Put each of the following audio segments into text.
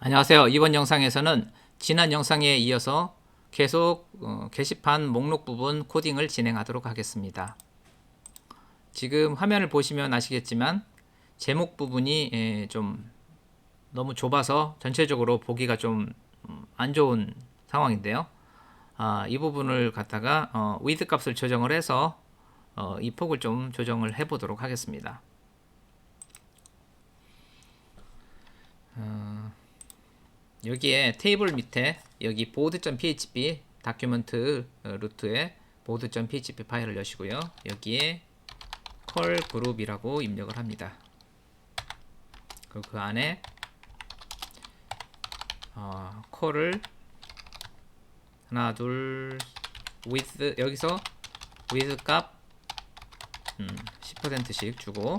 안녕하세요. 이번 영상에서는 지난 영상에 이어서 계속 게시판 목록 부분 코딩을 진행하도록 하겠습니다. 지금 화면을 보시면 아시겠지만 제목 부분이 좀 너무 좁아서 전체적으로 보기가 좀 안 좋은 상황인데요. 이 부분을 갖다가 width 값을 조정을 해서 이 폭을 좀 조정을 해 보도록 하겠습니다. 여기에 테이블 밑에 여기 board.php 다큐멘트 루트에 board.php 파일을 여시고요. 여기에 컬 그룹이라고 입력을 합니다. 그리고 그 안에 컬을 하나 둘 with 여기서 with 값 10%씩 주고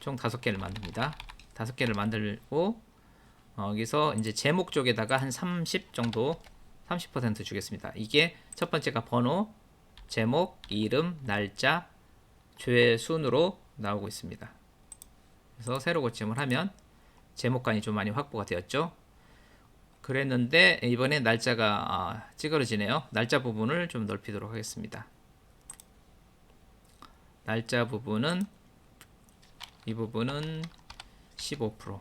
총 5개를 만듭니다. 5개를 만들고 여기서 이제 제목 쪽에다가 한 30 정도 30% 주겠습니다. 이게 첫 번째가 번호, 제목, 이름, 날짜, 죄순으로 나오고 있습니다. 그래서 새로 고침을 하면 제목간이 좀 많이 확보가 되었죠. 그랬는데 이번에 날짜가 찌그러지네요. 날짜 부분을 좀 넓히도록 하겠습니다. 날짜 부분은 이 부분은 15%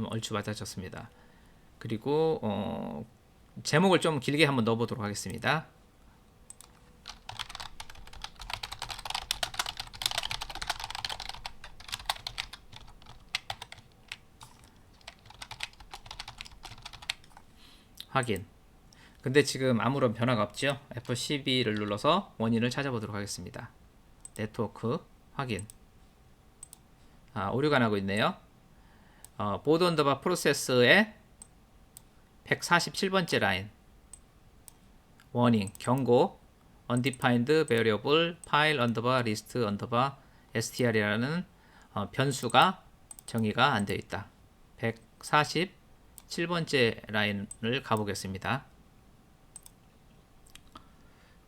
얼추 맞아졌습니다. 그리고 제목을 좀 길게 한번 넣어보도록 하겠습니다. 확인. 근데 지금 아무런 변화가 없죠. F12를 눌러서 원인을 찾아보도록 하겠습니다. 네트워크 확인. 오류가 나고 있네요. 보드 언더바 프로세스의 147번째 라인 워닝 경고 undefined variable file underbar list underbar str이라는 변수가 정의가 안 되어 있다. 147번째 라인을 가보겠습니다.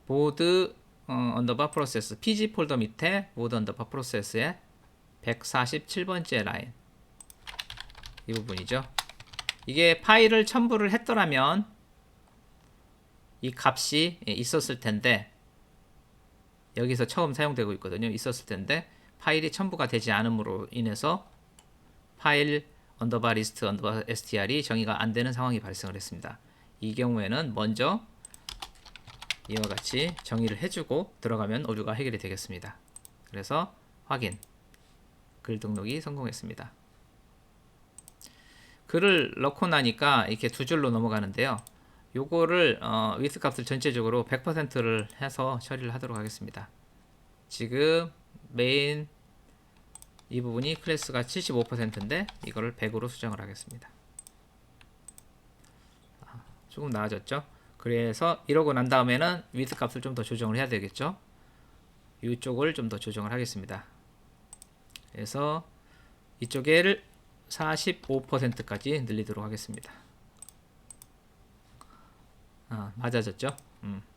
보드 언더바 프로세스 pg 폴더 밑에 보드 언더바 프로세스의 147번째 라인 이 부분이죠. 이게 파일을 첨부를 했더라면 이 값이 있었을 텐데 여기서 처음 사용되고 있거든요. 있었을 텐데 파일이 첨부가 되지 않음으로 인해서 파일 언더바 리스트 언더바 str이 정의가 안 되는 상황이 발생을 했습니다. 이 경우에는 먼저 이와 같이 정의를 해주고 들어가면 오류가 해결이 되겠습니다. 그래서 확인 글 등록이 성공했습니다. 글을 넣고 나니까 이렇게 두 줄로 넘어가는데요. 요거를 width 값을 전체적으로 100%를 해서 처리를 하도록 하겠습니다. 지금 메인 이 부분이 클래스가 75%인데 이거를 100으로 수정을 하겠습니다. 조금 나아졌죠? 그래서 이러고 난 다음에는 width 값을 좀 더 조정을 해야 되겠죠? 이쪽을 좀 더 조정을 하겠습니다. 그래서 이쪽에를 45%까지 늘리도록 하겠습니다. 맞아졌죠?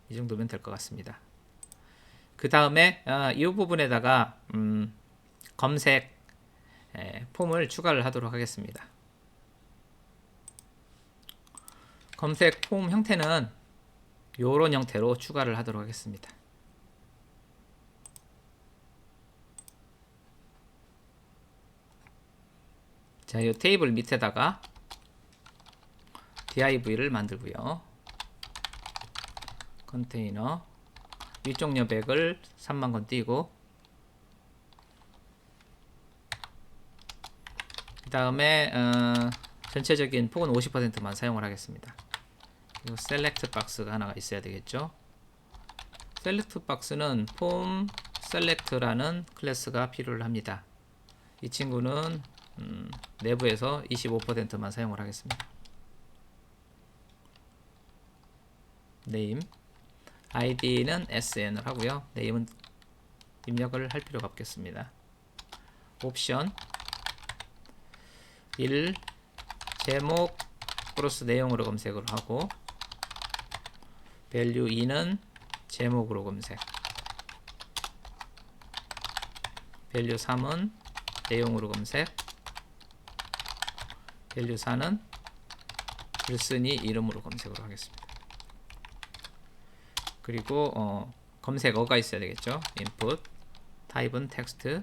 이 정도면 될 것 같습니다. 그 다음에 이 부분에다가 검색 폼을 추가를 하도록 하겠습니다. 검색 폼 형태는 이런 형태로 추가를 하도록 하겠습니다. 자, 이 테이블 밑에다가 div를 만들고요. 컨테이너 위쪽 여백을 30,000건 띄고 그 다음에 전체적인 폭은 50%만 사용을 하겠습니다. 그리고 셀렉트 박스가 하나가 있어야 되겠죠. 셀렉트 박스는 폼 셀렉트라는 클래스가 필요를 합니다. 이 친구는 내부에서 25%만 사용을 하겠습니다. 네임 id는 sn을 하고요. 네임은 입력을 할 필요가 없겠습니다. 옵션 1 제목 플러스 내용으로 검색을 하고 value 2는 제목으로 검색 value 3은 내용으로 검색, 밸류 4는 글쓴이 이름으로 검색으로 하겠습니다. 그리고 검색어가 있어야 되겠죠. input, 타입은 텍스트,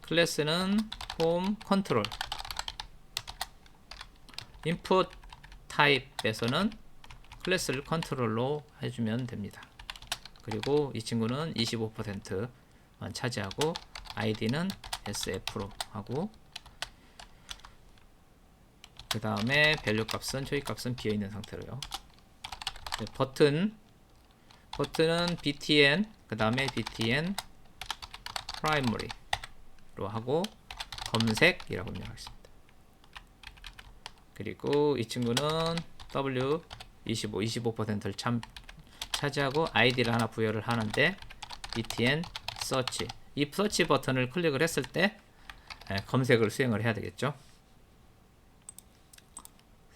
클래스는 홈 컨트롤, input 타입에서는 클래스를 컨트롤로 해주면 됩니다. 그리고 이 친구는 25%만 차지하고 id는 sf로 하고, 그 다음에 밸류 값은 초기 값은 비어있는 상태로요. 버튼은 btn, 그 다음에 btn primary로 하고 검색이라고 입력하겠습니다. 그리고 이 친구는 w 25%를 차지하고 id를 하나 부여를 하는데 btn search, 이 search 버튼을 클릭을 했을 때 검색을 수행을 해야 되겠죠.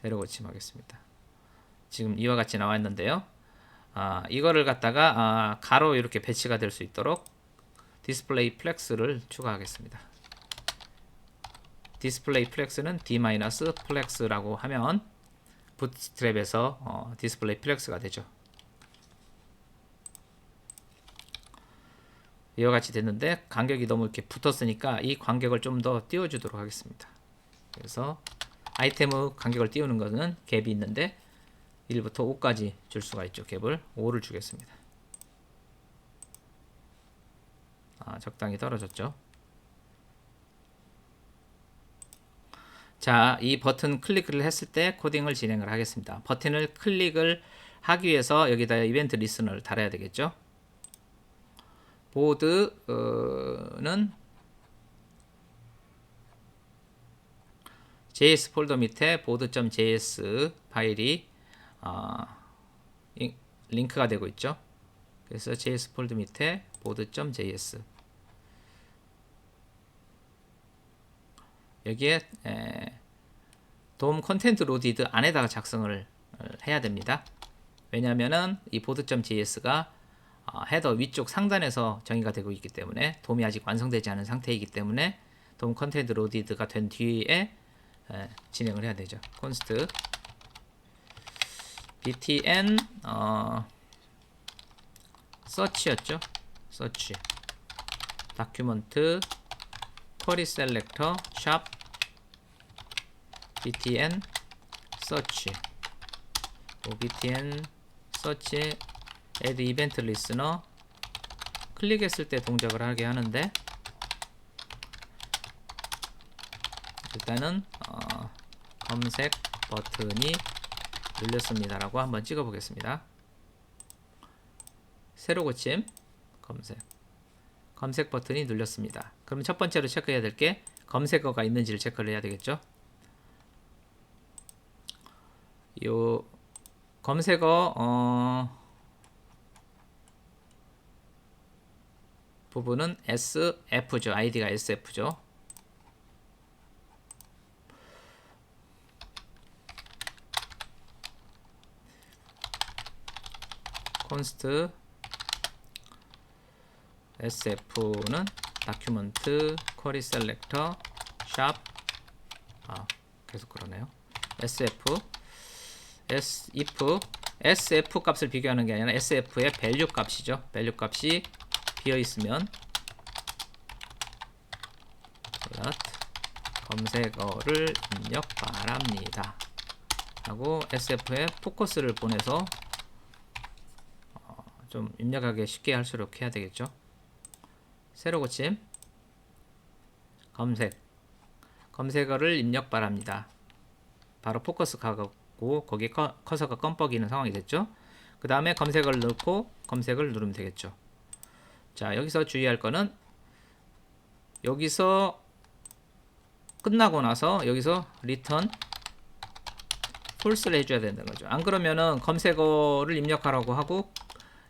새로 고침하겠습니다. 지금 이와 같이 나와 있는데요. 이거를 갖다가 가로 이렇게 배치가 될 수 있도록 디스플레이 플렉스를 추가하겠습니다. 디스플레이 플렉스는 d-플렉스라고 하면 부트스트랩에서 디스플레이 플렉스가 되죠. 이와 같이 됐는데 간격이 너무 이렇게 붙었으니까 이 간격을 좀 더 띄워주도록 하겠습니다. 그래서 아이템의 간격을 띄우는 것은 갭이 있는데 1부터 5까지 줄 수가 있죠. 갭을 5를 주겠습니다. 적당히 떨어졌죠. 자, 이 버튼 클릭을 했을 때 코딩을 진행을 하겠습니다. 버튼을 클릭을 하기 위해서 여기다 이벤트 리스너를 달아야 되겠죠. 보드는 js 폴더 밑에 board.js 파일이 링크가 되고 있죠. 그래서 js 폴더 밑에 board.js, 여기에 돔 컨텐트 로디드 안에다가 작성을 해야 됩니다. 왜냐하면은 이 board.js가 헤더 위쪽 상단에서 정의가 되고 있기 때문에 돔이 아직 완성되지 않은 상태이기 때문에 돔 컨텐트 로디드가 된 뒤에 진행을 해야 되죠. const btn search였죠. search document query selector shop btn search, btn search add event listener, 클릭했을 때 동작을 하게 하는데 일단은 검색 버튼이 눌렸습니다 라고 한번 찍어 보겠습니다. 새로 고침, 검색 버튼이 눌렸습니다. 그럼 첫 번째로 체크해야 될 게 검색어가 있는지를 체크를 해야 되겠죠. 요 검색어 부분은 sf죠. id가 sf죠. const sf는 document query selector shop, 계속 그러네요. if sf 값을 비교하는 게 아니라 sf의 value 값이죠. value 값이 비어 있으면 검색어를 입력 바랍니다 하고 sf에 포커스를 보내서 좀 입력하기 쉽게 할수록 해야 되겠죠. 새로 고침, 검색어를 입력 바랍니다. 바로 포커스 가고 거기에 커서가 껌뻑이는 상황이 됐죠. 그 다음에 검색어를 넣고 검색을 누르면 되겠죠. 자, 여기서 주의할 거는 여기서 끝나고 나서 여기서 return false를 해줘야 된다는 거죠. 안 그러면은 검색어를 입력하라고 하고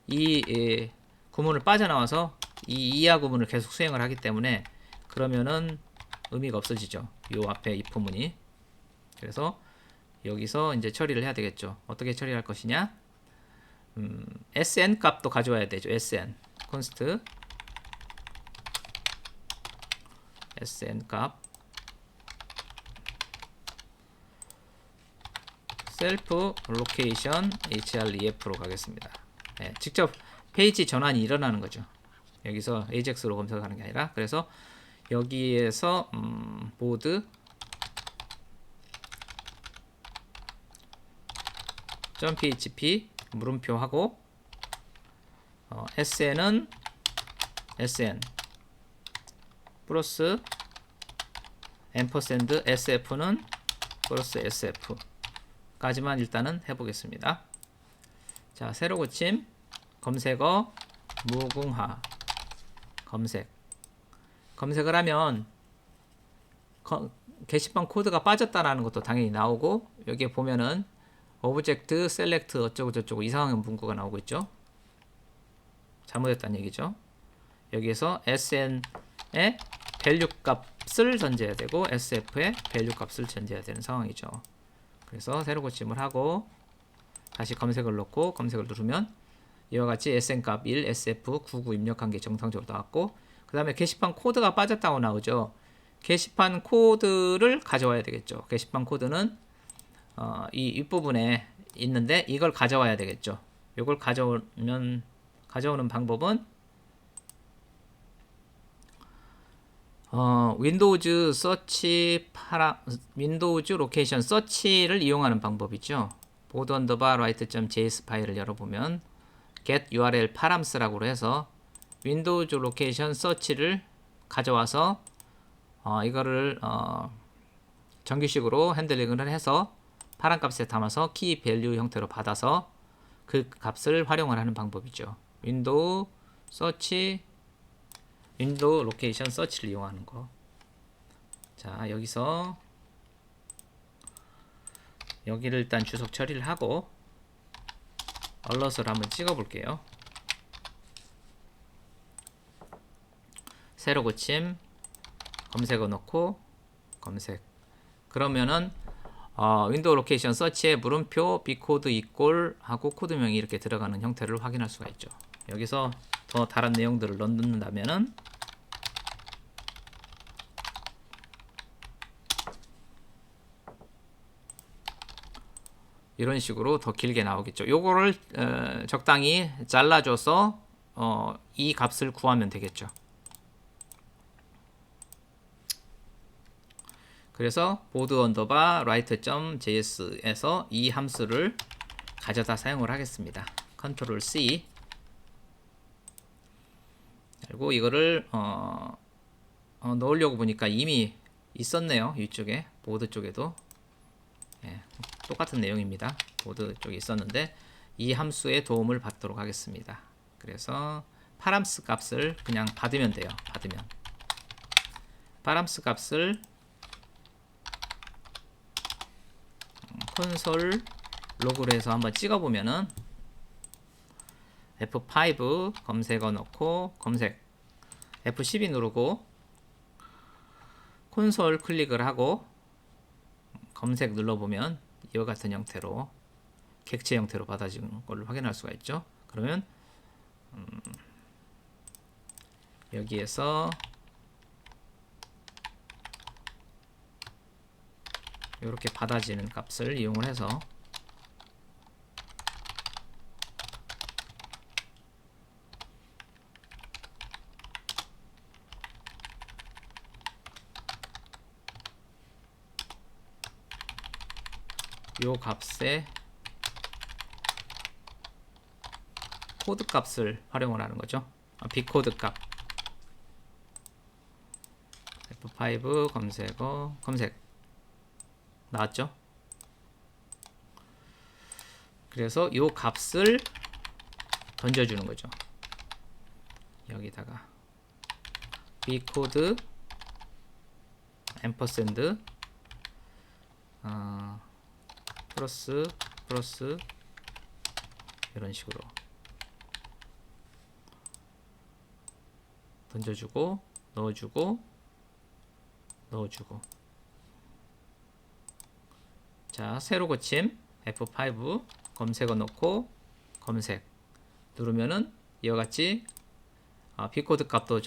이 구문을 빠져나와서 이 이하 구문을 계속 수행을 하기 때문에 그러면은 의미가 없어지죠. 요 앞에 if문이. 그래서 여기서 이제 처리를 해야 되겠죠. 어떻게 처리할 것이냐? sn 값도 가져와야 되죠. sn const sn 값 셀프 로케이션 href로 가겠습니다. 네, 직접 페이지 전환이 일어나는 거죠. 여기서 AJAX로 검색하는 게 아니라. 그래서 여기에서 보드 .php 물음표 하고 sn은 sn 플러스 앰퍼샌드 sf는 플러스 sf 까지만 일단은 해보겠습니다. 자, 새로 고침 검색어 무궁화 검색을 하면 게시판 코드가 빠졌다라는 것도 당연히 나오고, 여기에 보면은 오브젝트 셀렉트 어쩌고 저쩌고 이상한 문구가 나오고 있죠. 잘못했다는 얘기죠. 여기에서 sn의 밸류 값을 전제해야 되고 sf의 밸류 값을 전제해야 되는 상황이죠. 그래서 새로 고침을 하고 다시 검색을 넣고 검색을 누르면 이와 같이 sn 값 1, sf99 입력한 게 정상적으로 나왔고, 그 다음에 게시판 코드가 빠졌다고 나오죠. 게시판 코드를 가져와야 되겠죠. 게시판 코드는 이 윗부분에 있는데 이걸 가져와야 되겠죠. 이걸 가져오는 방법은 윈도우즈 로케이션 서치를 이용하는 방법이죠. 보드 언더바 write.js 파일을 열어보면 get url params라고 해서 윈도우즈 로케이션 서치를 가져와서 이거를 정규식으로 핸들링을 해서 파란 값에 담아서 키 밸류 형태로 받아서 그 값을 활용을 하는 방법이죠. 윈도우 로케이션 서치를 이용하는 거. 자, 여기를 일단 주석 처리를 하고 얼럿을 한번 찍어 볼게요. 새로 고침 검색어 넣고 검색. 그러면은 윈도우 로케이션 서치에 물음표 bcode equal 하고 코드명이 이렇게 들어가는 형태를 확인할 수가 있죠. 여기서 더 다른 내용들을 넣는다면은 이런 식으로 더 길게 나오겠죠. 요거를 적당히 잘라줘서 이 값을 구하면 되겠죠. 그래서 보드 언더바 write.js에서 이 함수를 가져다 사용을 하겠습니다. 컨트롤 C. 그리고 이거를 넣으려고 보니까 이미 있었네요. 이쪽에 보드 쪽에도 똑같은 내용입니다. 보드 쪽에 있었는데 이 함수의 도움을 받도록 하겠습니다. 그래서 파람스 값을 그냥 받으면 돼요. 파람스 값을 콘솔 로그로 해서 한번 찍어보면은 F5 검색어 넣고 검색 F12 누르고 콘솔 클릭을 하고 검색 눌러보면 이와 같은 형태로 객체 형태로 받아지는 걸 확인할 수가 있죠. 그러면 여기에서 이렇게 받아지는 값을 이용을 해서 요 값에 코드 값을 활용을 하는 거죠. bcode 값 F5 검색어 검색 나왔죠. 그래서 요 값을 던져주는 거죠. 여기다가 bcode 앰퍼샌드 플러스 이런 식으로 던져주고 넣어주고 자, 새로 고침 F5 검색어 넣고 검색 누르면은 이와 같이 bcode 값도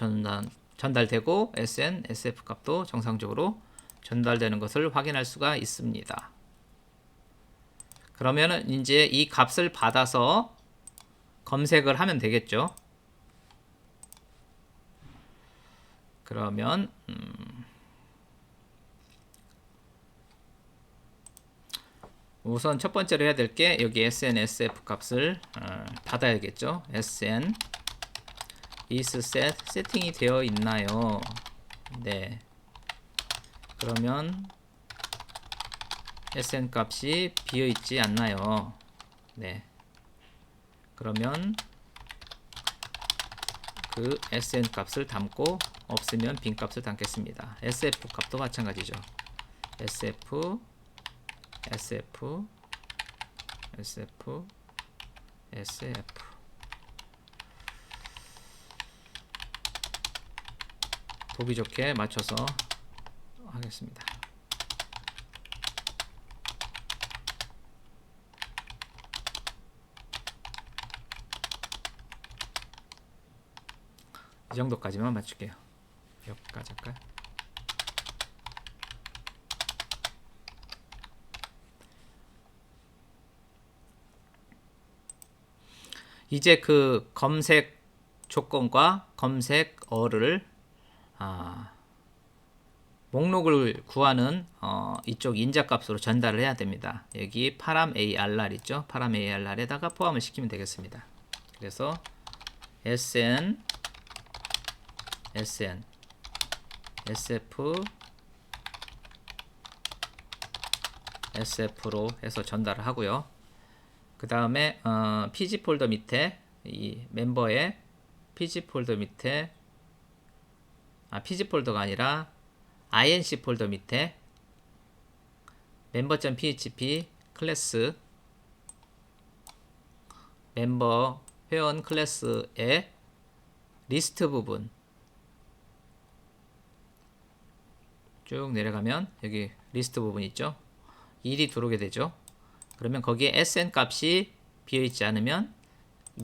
전달되고 SN, SF 값도 정상적으로 전달되는 것을 확인할 수가 있습니다. 그러면은 이제 이 값을 받아서 검색을 하면 되겠죠. 그러면 우선 첫 번째로 해야 될 게 여기 SN, SF 값을 받아야겠죠. SN is set 세팅이 되어 있나요? 네. 그러면 SN 값이 비어 있지 않나요? 네. 그러면 그 SN 값을 담고 없으면 빈 값을 담겠습니다. SF 값도 마찬가지죠. SF SF SF SF 보기 좋게 맞춰서 하겠습니다. 이 정도까지만 맞출게요. 여기까지 할까요? 이제 그 검색 조건과 검색어를 목록을 구하는 이쪽 인자값으로 전달을 해야 됩니다. 여기 파람 ARR 있죠? 파람 ARR에다가 포함을 시키면 되겠습니다. 그래서 SN SF SF로 해서 전달을 하고요. 그 다음에 PG 폴더 밑에 이 멤버의 PG 폴더 밑에 PG 폴더가 아니라 INC 폴더 밑에 member.php 클래스 멤버 회원 클래스의 리스트 부분 쭉 내려가면 여기 리스트 부분 있죠. 일이 들어오게 되죠. 그러면 거기에 SN 값이 비어있지 않으면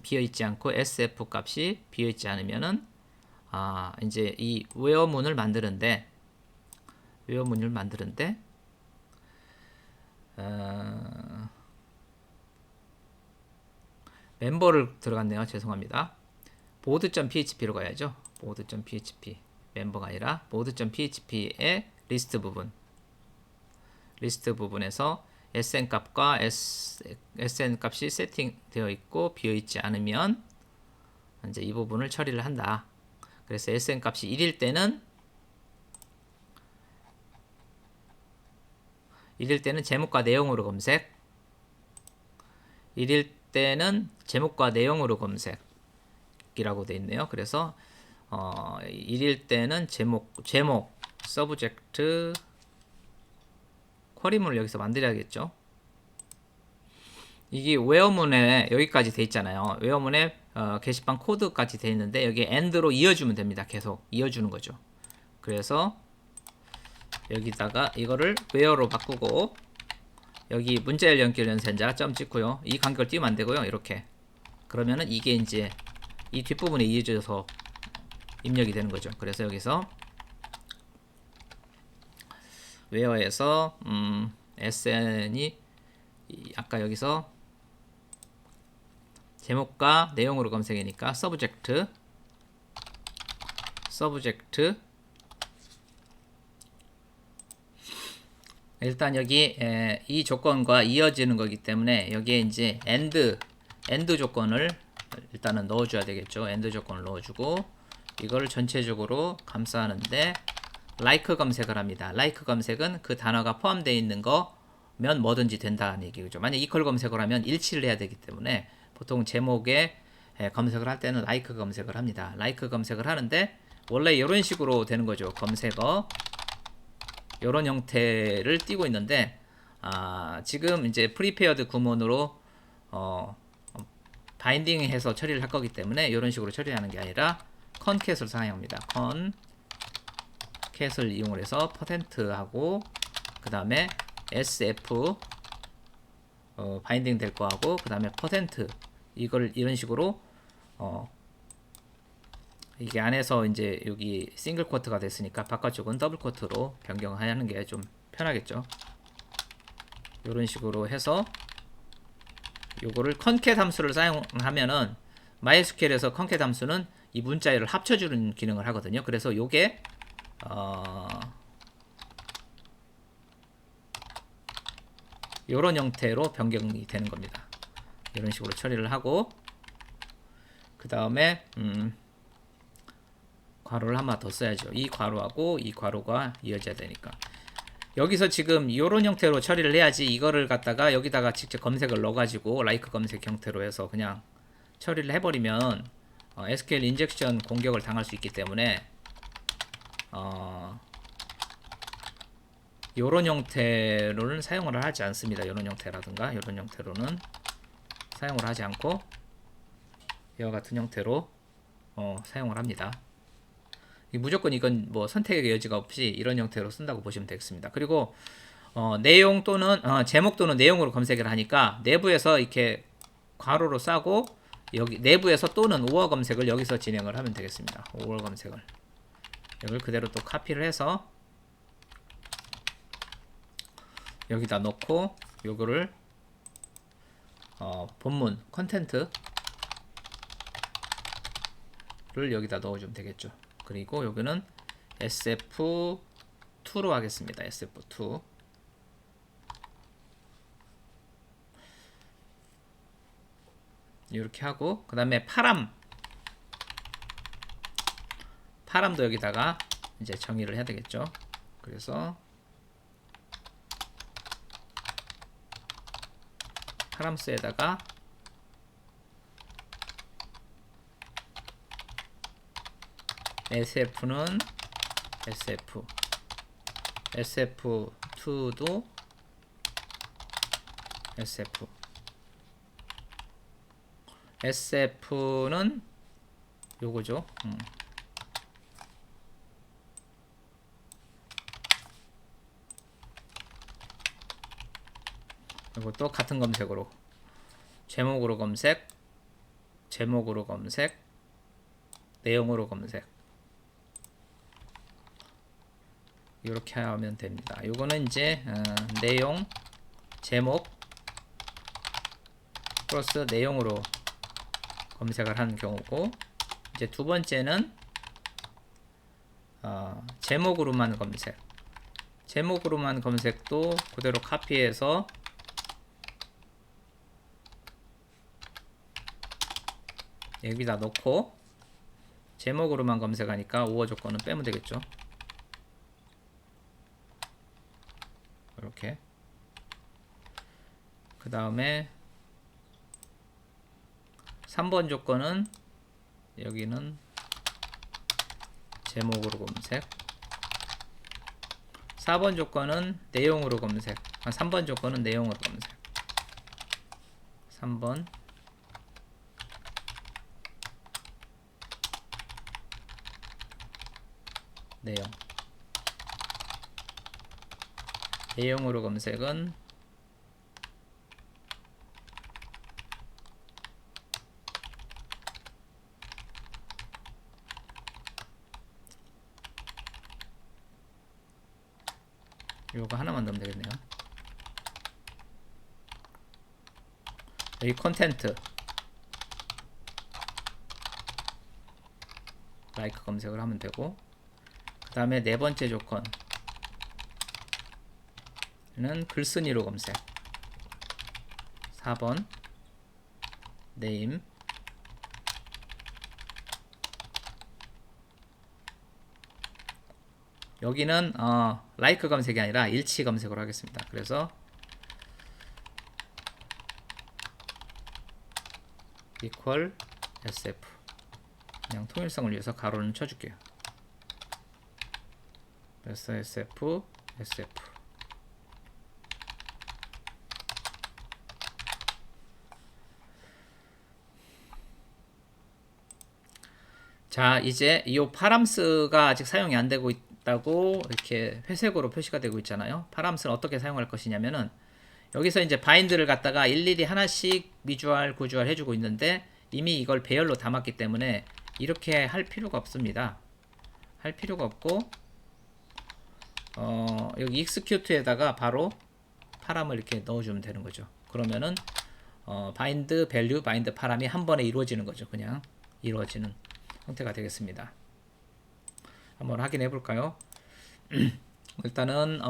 비어있지 않고 SF 값이 비어있지 않으면은 이제 이 웨어문을 만드는데 멤버를 들어갔네요. 죄송합니다. board.php로 가야죠. board.php 멤버가 아니라 board.php의 리스트 부분에서 SN 값과 SN 값이 세팅되어 있고 비어 있지 않으면 이제 이 부분을 처리를 한다. 그래서 SN 값이 1일 때는 제목과 내용으로 검색, 1일 때는 제목과 내용으로 검색이라고 되어 있네요. 그래서 1일 때는 제목 서브젝트 쿼리문을 여기서 만들어야겠죠. 이게 웨어문에 여기까지 돼 있잖아요. 웨어문에 게시판 코드까지 돼 있는데 여기 end로 이어주면 됩니다. 계속 이어주는 거죠. 그래서 여기다가 이거를 where로 바꾸고 여기 문자열 연결 연산자 점 찍고요. 이 간격을 띄우면 안 되고요. 이렇게 그러면은 이게 이제 이 뒷부분에 이어져서 입력이 되는 거죠. 그래서 여기서 where에서 SN이 아까 여기서 제목과 내용으로 검색이니까 서브젝트 일단 여기 이 조건과 이어지는 거기 때문에 여기에 이제 end 조건을 일단은 넣어줘야 되겠죠. end 조건을 넣어주고 이거를 전체적으로 감싸는데 like 검색을 합니다. like 검색은 그 단어가 포함되어 있는 거면 뭐든지 된다는 얘기죠. 만약 equal 검색을 하면 일치를 해야 되기 때문에 보통 제목에 검색을 할 때는 like 검색을 합니다. like 검색을 하는데 원래 이런 식으로 되는 거죠. 검색어 이런 형태를 띄고 있는데 지금 이제 프리페어드 구문으로 바인딩해서 처리를 할 거기 때문에 이런 식으로 처리하는 게 아니라 concat을 사용합니다. concat을 이용을 해서 %하고 그 다음에 sf 바인딩 될 거하고 그 다음에 %, 이걸 이런 식으로 이게 안에서 이제 여기 싱글 코트가 됐으니까 바깥쪽은 더블 코트로 변경하는 게 좀 편하겠죠. 이런 식으로 해서 요거를 컨캣 함수를 사용하면은 MySQL에서 컨캣 함수는 이 문자열을 합쳐주는 기능을 하거든요. 그래서 요게 요런 형태로 변경이 되는 겁니다. 이런 식으로 처리를 하고 그 다음에 괄호를 하나 더 써야죠. 이 괄호하고 이 괄호가 이어져야 되니까 여기서 지금 이런 형태로 처리를 해야지 이거를 갖다가 여기다가 직접 검색을 넣어가지고 라이크 검색 형태로 해서 그냥 처리를 해버리면 SQL 인젝션 공격을 당할 수 있기 때문에 이런 형태로는 사용을 하지 않습니다. 이런 형태라든가 이런 형태로는 사용을 하지 않고 이와 같은 형태로 사용을 합니다. 무조건 이건 뭐 선택의 여지가 없이 이런 형태로 쓴다고 보시면 되겠습니다. 그리고 내용 또는 제목 또는 내용으로 검색을 하니까 내부에서 이렇게 괄호로 싸고 여기 내부에서 또는 5월 검색을 여기서 진행을 하면 되겠습니다. 5월 검색을 이걸 그대로 또 카피를 해서 여기다 넣고 요거를 본문 컨텐트를 여기다 넣어주면 되겠죠. 그리고 여기는 SF2로 하겠습니다. SF2 이렇게 하고 그 다음에 파람도 여기다가 이제 정의를 해야 되겠죠. 그래서 파람스에다가 SF는 SF SF2도 SF SF는 요거죠. 이것도 같은 검색으로 제목으로 검색, 제목으로 검색, 내용으로 검색 이렇게 하면 됩니다. 요거는 이제 내용, 제목 플러스 내용으로 검색을 하는 경우고 이제 두 번째는 제목으로만 검색. 제목으로만 검색도 그대로 카피해서 여기다 놓고 제목으로만 검색하니까 5호 조건은 빼면 되겠죠. 이렇게 그 다음에 3번 조건은 여기는 제목으로 검색 4번 조건은 내용으로 검색 3번 조건은 내용으로 검색 3번 내용으로 검색은 이거 하나만 넣으면 되겠네요. 여기 컨텐트 라이크 검색을 하면 되고 그 다음에 네 번째 조건은 글쓴이로 검색 4번 네임 여기는 라이크 검색이 아니라 일치 검색으로 하겠습니다. 그래서 equal SF 그냥 통일성을 위해서 가로는 쳐줄게요. 그래서 SF 자 이제 이 파람스가 아직 사용이 안 되고 있다고 이렇게 회색으로 표시가 되고 있잖아요. 파람스는 어떻게 사용할 것이냐면은 여기서 이제 바인드를 갖다가 일일이 하나씩 미주알 구주알 해주고 있는데 이미 이걸 배열로 담았기 때문에 이렇게 할 필요가 없습니다. 할 필요가 없고 여기 execute에다가 바로 파람을 이렇게 넣어주면 되는 거죠. 그러면은 bind value, bind 파람이 한 번에 이루어지는 거죠. 그냥 이루어지는 형태가 되겠습니다. 한번 확인해 볼까요? 일단은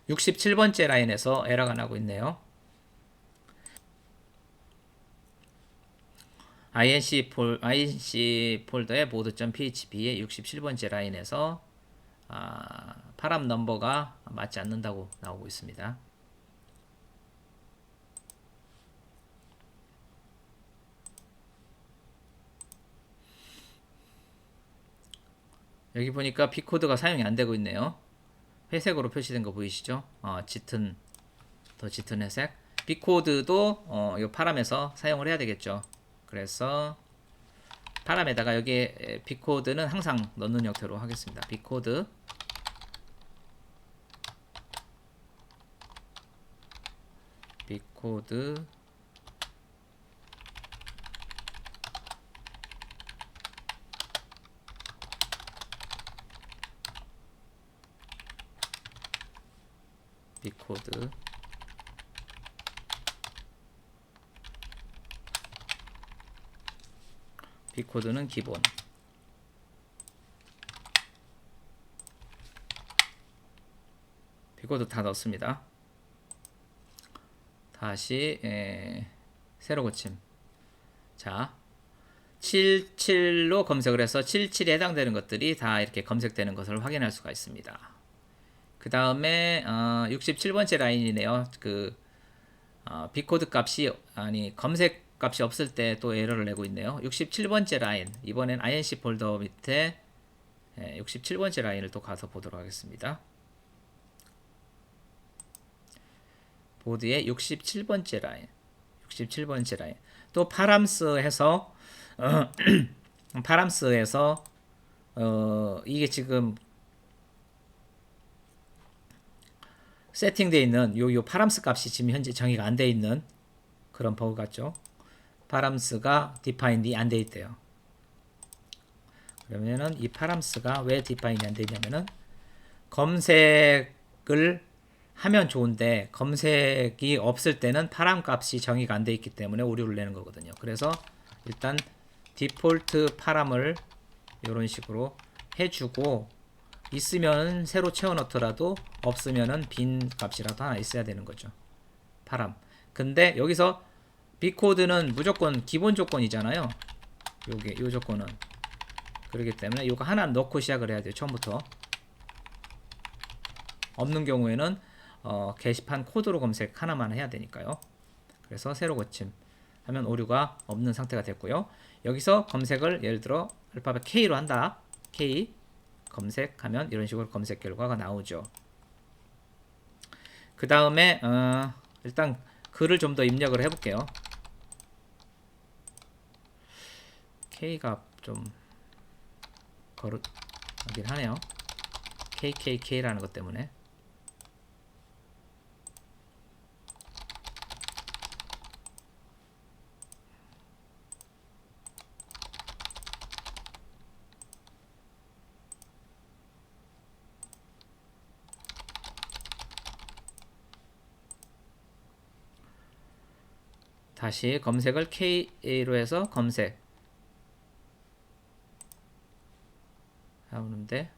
67번째 라인에서 에러가 나고 있네요. inc 폴더의 mode.php의 67번째 라인에서 파람 넘버가 맞지 않는다고 나오고 있습니다. 여기 보니까 B코드가 사용이 안 되고 있네요. 회색으로 표시된 거 보이시죠? 짙은 회색. B코드도 이 파람에서 사용을 해야 되겠죠. 그래서 파람에다가 여기에 B코드는 항상 넣는 형태로 하겠습니다. B코드 B코드 B코드 B코드는 기본 B코드 다 넣었습니다. 다시 새로 고침. 자 77로 검색을 해서 77에 해당되는 것들이 다 이렇게 검색되는 것을 확인할 수가 있습니다. 그 다음에 67번째 라인이네요. B코드 값이 검색 값이 없을 때 또 에러를 내고 있네요. 67번째 라인, 이번엔 inc 폴더 밑에 67번째 라인을 또 가서 보도록 하겠습니다. 보드의 67번째 라인, 67번째 라인. 또 파람스에서 파람스에서 이게 지금 세팅되어 있는 요 파람스 값이 지금 현재 정의가 안 되어 있는 그런 버그 같죠. 파람스가 디파인이 안 되어 있대요. 그러면은 이 파람스가 왜 디파인이 안 되어 있냐면은 검색을 하면 좋은데 검색이 없을 때는 파람 값이 정의가 안 되어 있기 때문에 오류를 내는 거거든요. 그래서 일단 디폴트 파람을 이런 식으로 해주고 있으면 새로 채워 넣더라도 없으면은 빈 값이라도 하나 있어야 되는 거죠. 파람. 근데 여기서 B코드는 무조건 기본 조건이잖아요. 요 조건은. 그렇기 때문에 요거 하나 넣고 시작을 해야 돼요. 처음부터. 없는 경우에는 게시판 코드로 검색 하나만 해야 되니까요. 그래서 새로 고침 하면 오류가 없는 상태가 됐고요. 여기서 검색을 예를 들어 알파벳 K로 한다. K 검색하면 이런 식으로 검색 결과가 나오죠. 그 다음에 일단 글을 좀 더 입력을 해볼게요. K가 좀 거르긴 하네요. KKK라는 것 때문에. 다시 검색을 K로 해서 검색 하는데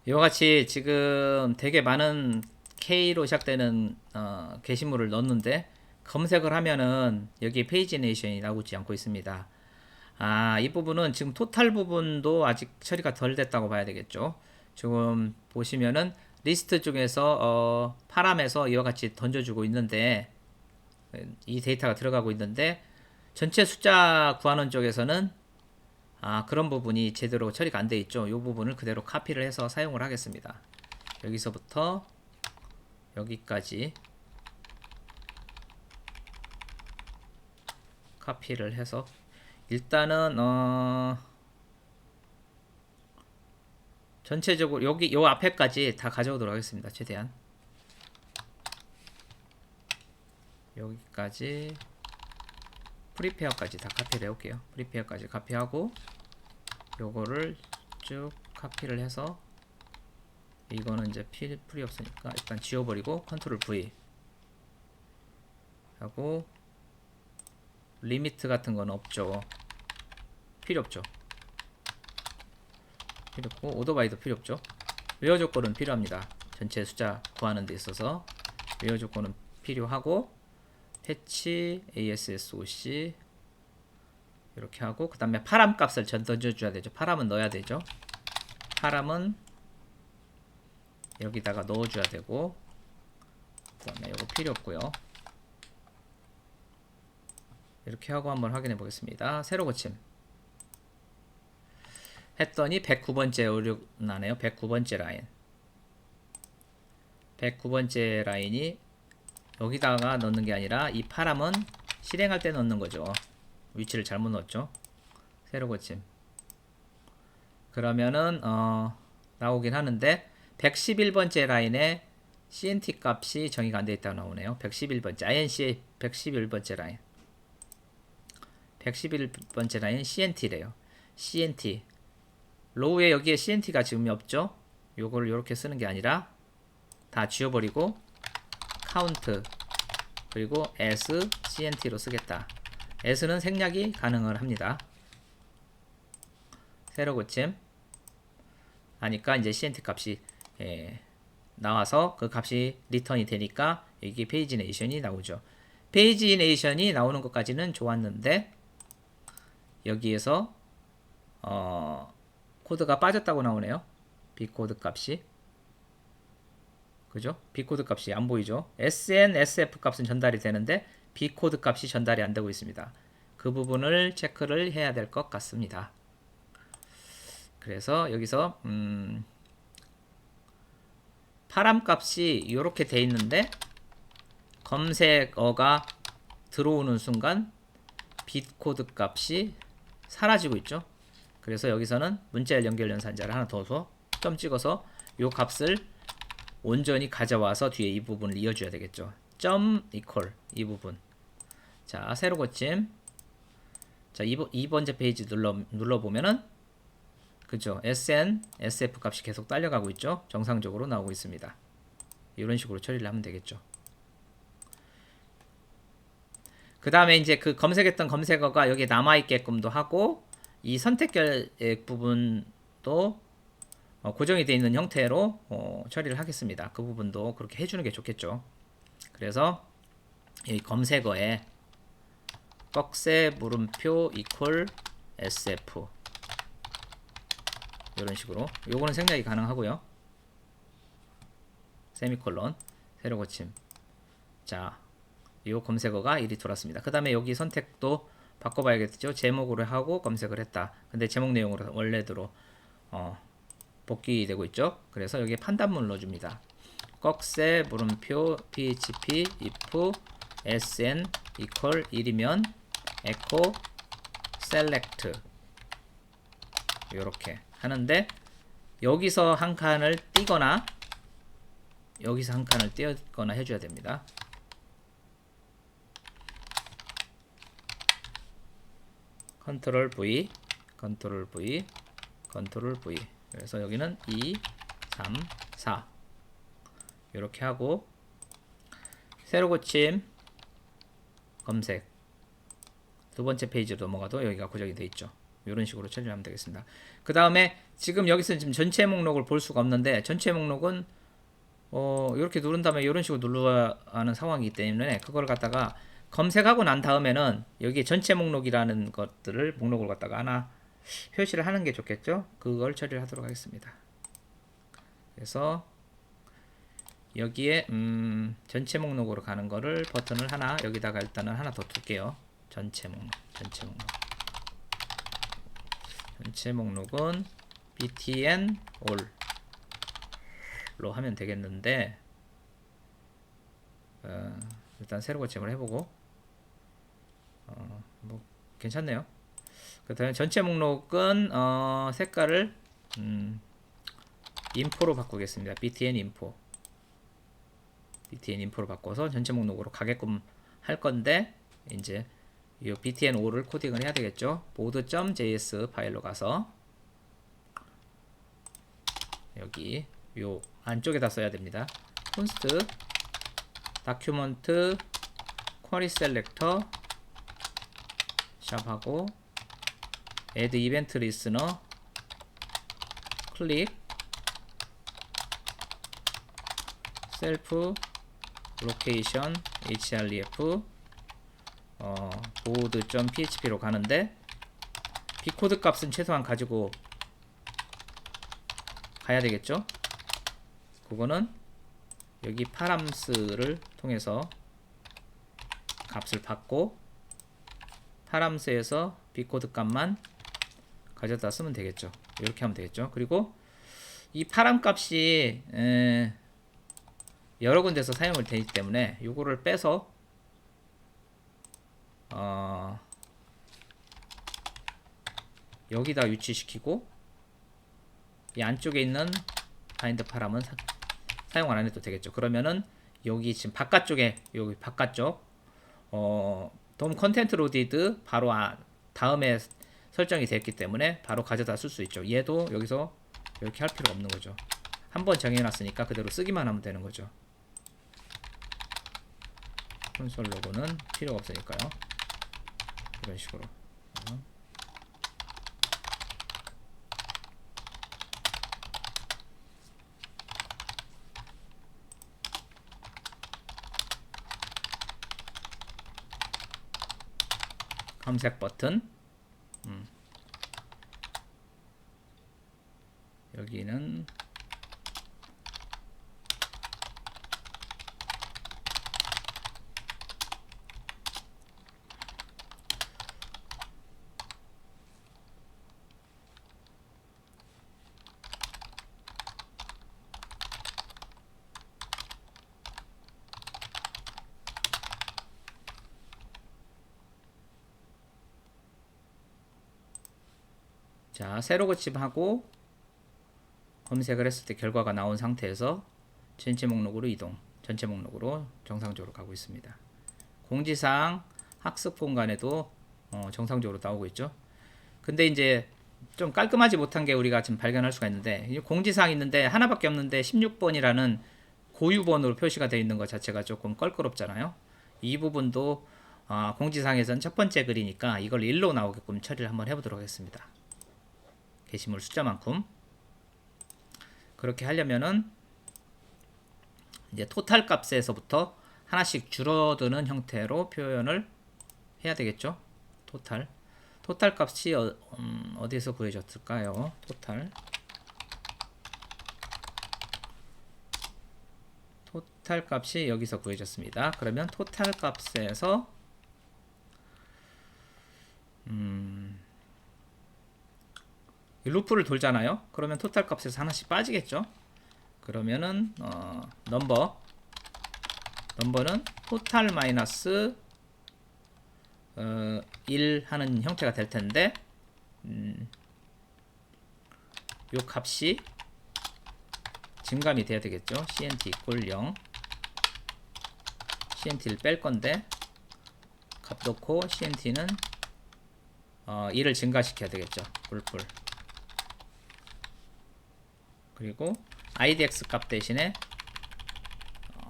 이와 같이 지금 되게 많은 K로 시작되는 게시물을 넣었는데 검색을 하면은 여기 페이지 네이션이 나오지 않고 있습니다. 이 부분은 지금 토탈 부분도 아직 처리가 덜 됐다고 봐야 되겠죠. 지금 보시면은 리스트 중에서 파람에서 이와 같이 던져주고 있는데 이 데이터가 들어가고 있는데 전체 숫자 구하는 쪽에서는 그런 부분이 제대로 처리가 안 돼 있죠. 이 부분을 그대로 카피를 해서 사용을 하겠습니다. 여기서부터 여기까지 카피를 해서 일단은 전체적으로 여기 요 앞에까지 다 가져오도록 하겠습니다. 최대한 여기까지 프리페어까지 다 카피를 해올게요. 프리페어까지 카피하고 요거를 쭉 카피를 해서 이거는 이제 필요 없으니까 일단 지워버리고 컨트롤 V 하고 리미트 같은 건 없죠. 필요 없죠. 필요 없고 오더바이도 필요 없죠. 웨어 조건은 필요합니다. 전체 숫자 구하는 데 있어서 웨어 조건은 필요하고 패치 ASSOC 이렇게 하고 그 다음에 파람 값을 던져줘야 되죠. 파람은 넣어야 되죠. 파람은 여기다가 넣어줘야 되고 그 다음에 이거 필요 없고요. 이렇게 하고 한번 확인해 보겠습니다. 새로 고침 했더니 109번째 오류 나네요. 109번째 라인 109번째 라인이 여기다가 넣는 게 아니라 이 파람은 실행할 때 넣는 거죠. 위치를 잘못 넣었죠. 새로 고침 그러면은 나오긴 하는데 111번째 라인에 CNT 값이 정의가 안 되어 있다고 나오네요. 111번째 INC 111번째 라인 111번째 라인 CNT래요. CNT 로우에 여기에 CNT가 지금 없죠. 요거를 이렇게 쓰는 게 아니라 다 지워버리고 카운트 그리고 as CNT로 쓰겠다. s는 생략이 가능을 합니다. 새로 고침 하니까 이제 CNT 값이 나와서 그 값이 리턴이 되니까 여기 페이지네이션이 나오죠. 페이지네이션이 나오는 것까지는 좋았는데 여기에서 코드가 빠졌다고 나오네요. B코드 값이 그죠? B코드 값이 안 보이죠? SN, SF 값은 전달이 되는데 B코드 값이 전달이 안 되고 있습니다. 그 부분을 체크를 해야 될 것 같습니다. 그래서 여기서 파람 값이 이렇게 돼 있는데 검색어가 들어오는 순간 B코드 값이 사라지고 있죠. 그래서 여기서는 문자열 연결 연산자를 하나 더 줘 점 찍어서 이 값을 온전히 가져와서 뒤에 이 부분을 이어줘야 되겠죠. 점 이퀄 이 부분. 자 새로 고침. 자 2번째 페이지 눌러보면은 그죠. SN, SF 값이 계속 딸려가고 있죠. 정상적으로 나오고 있습니다. 이런 식으로 처리를 하면 되겠죠. 그 다음에 이제 그 검색했던 검색어가 여기에 남아있게끔도 하고 이 선택결 부분도 고정이 되어 있는 형태로 처리를 하겠습니다. 그 부분도 그렇게 해주는 게 좋겠죠. 그래서 이 검색어에 꺽쇠 물음표 이퀄 SF 이런 식으로 요거는 생략이 가능하고요. 세미콜론 새로 고침. 자, 이 검색어가 이리 돌았습니다. 그 다음에 여기 선택도 바꿔봐야겠죠. 제목으로 하고 검색을 했다. 근데 제목 내용으로 원래대로 복귀되고 있죠. 그래서 여기에 판단문을 넣어줍니다. 꺽쇠 물음표 php if sn equal 1이면 echo select 이렇게 하는데 여기서 한 칸을 띄거나 여기서 한 칸을 띄거나 해줘야 됩니다. 컨트롤 V, 컨트롤 V, 컨트롤 V. 그래서 여기는 2, 3, 4 이렇게 하고 새로 고침 검색 두 번째 페이지로 넘어가도 여기가 고정이 되어 있죠. 이런 식으로 처리를 하면 되겠습니다. 그 다음에 지금 여기서 지금 전체 목록을 볼 수가 없는데 전체 목록은 이렇게 누른 다음에 이런 식으로 눌러야 하는 상황이기 때문에 그걸 갖다가 검색하고 난 다음에는 여기 전체 목록이라는 것들을 목록을 갖다가 하나 표시를 하는 게 좋겠죠. 그걸 처리를 하도록 하겠습니다. 그래서 여기에 전체 목록으로 가는 거를 버튼을 하나 여기다가 일단은 하나 더 둘게요. 전체 목록 전체 목록은 btn all로 하면 되겠는데 일단 새로 고침을 해보고 뭐 괜찮네요. 그 다음에 전체 목록은 색깔을 인포로 바꾸겠습니다. btn info로 바꿔서 전체 목록으로 가게끔 할 건데 이제 이 btn5를 코딩을 해야 되겠죠. board.js 파일로 가서 여기 요 안쪽에다 써야 됩니다. const document query selector 샵하고 add event listener 클릭 self location href board.php로 가는데 b코드 값은 최소한 가지고 가야 되겠죠. 그거는 여기 파람스를 통해서 값을 받고 파람스에서 b코드 값만 가져다 쓰면 되겠죠. 이렇게 하면 되겠죠. 그리고 이 파람 값이 여러 군데서 사용을 되기 때문에 요거를 빼서 여기다 위치시키고 이 안쪽에 있는 바인드 파람은 사용 안 해도 되겠죠. 그러면은 여기 지금 바깥쪽에 여기 바깥쪽 돔 컨텐트 로디드 바로 다음에 설정이 됐기 때문에 바로 가져다 쓸 수 있죠. 얘도 여기서 이렇게 할 필요 없는 거죠. 한번 정해놨으니까 그대로 쓰기만 하면 되는 거죠. 콘솔 로고는 필요가 없으니까요. 이런 식으로. 검색 버튼. 여기는 자, 새로 고침하고 검색을 했을 때 결과가 나온 상태에서 전체 목록으로 이동. 전체 목록으로 정상적으로 가고 있습니다. 공지사항 학습 공간에도 정상적으로 나오고 있죠. 근데 이제 좀 깔끔하지 못한 게 우리가 지금 발견할 수가 있는데 공지사항 있는데 하나밖에 없는데 16번이라는 고유번호로 표시가 되어 있는 것 자체가 조금 껄끄럽잖아요. 이 부분도 공지사항에서는 첫 번째 글이니까 이걸 1로 나오게끔 처리를 한번 해보도록 하겠습니다. 게시물 숫자만큼. 그렇게 하려면은 이제 토탈 값에서부터 하나씩 줄어드는 형태로 표현을 해야 되겠죠. 토탈 값이 어디서 구해졌을까요? 토탈 값이 여기서 구해졌습니다. 그러면 토탈 값에서 루프를 돌잖아요. 그러면 토탈 값에서 하나씩 빠지겠죠. 그러면은 넘버는 토탈 마이너스 1 하는 형태가 될 텐데 요 값이 증감이 돼야 되겠죠. cnt equal 0 cnt를 뺄 건데 값 넣고 cnt는 1을 증가시켜야 되겠죠. 풀풀. 그리고 idx 값 대신에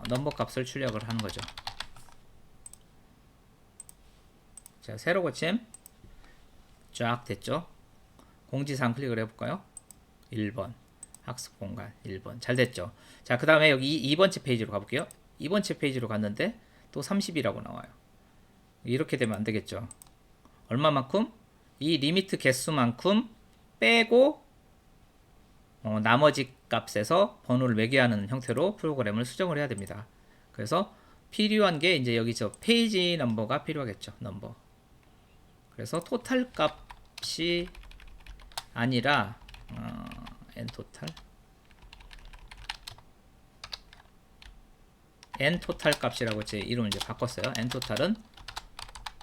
넘버 값을 출력을 하는 거죠. 자, 새로 고침 쫙 됐죠. 공지사항 클릭을 해볼까요? 1번 학습 공간 1번 잘 됐죠. 자, 그 다음에 여기 2번째 페이지로 가볼게요. 2번째 페이지로 갔는데 또 30이라고 나와요. 이렇게 되면 안 되겠죠. 얼마만큼? 이 리미트 개수만큼 빼고 나머지 값에서 번호를 매개하는 형태로 프로그램을 수정을 해야 됩니다. 그래서 필요한 게 이제 여기 저 페이지 넘버가 필요하겠죠. 넘버. 그래서 토탈 값이 아니라 n토탈 값이라고 제 이름을 이제 바꿨어요. n토탈은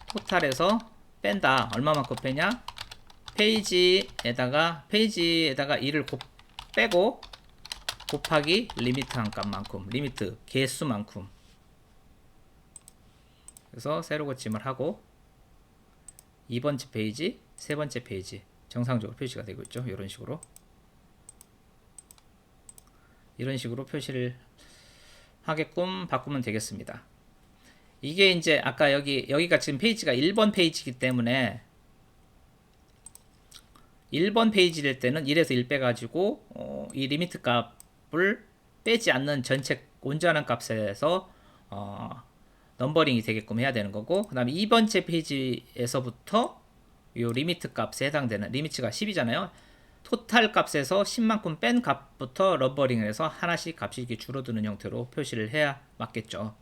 토탈에서 뺀다. 얼마만큼 빼냐? 페이지에다가 2를 빼고 곱하기 리미트 한 값만큼, 리미트 개수만큼. 그래서 새로 고침을 하고 2번째 페이지, 세 번째 페이지 정상적으로 표시가 되고 있죠. 이런 식으로 표시를 하게끔 바꾸면 되겠습니다. 이게 이제 아까 여기가 지금 페이지가 1번 페이지이기 때문에 1번 페이지일 때는 1에서 1 빼가지고 이 리미트 값을 빼지 않는 전체 온전한 값에서 넘버링이 되게끔 해야 되는 거고, 그 다음에 2번째 페이지에서부터 이 리미트 값에 해당되는 리미트가 10이잖아요. 토탈 값에서 10만큼 뺀 값부터 넘버링을 해서 하나씩 값이 이렇게 줄어드는 형태로 표시를 해야 맞겠죠.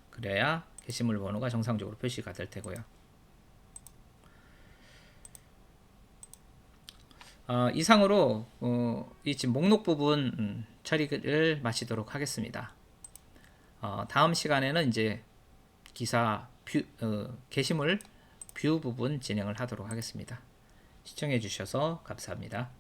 그래야 게시물 번호가 정상적으로 표시가 될 테고요. 이상으로 이 지금 목록 부분 처리를 마치도록 하겠습니다. 다음 시간에는 이제 기사 게시물 뷰 부분 진행을 하도록 하겠습니다. 시청해 주셔서 감사합니다.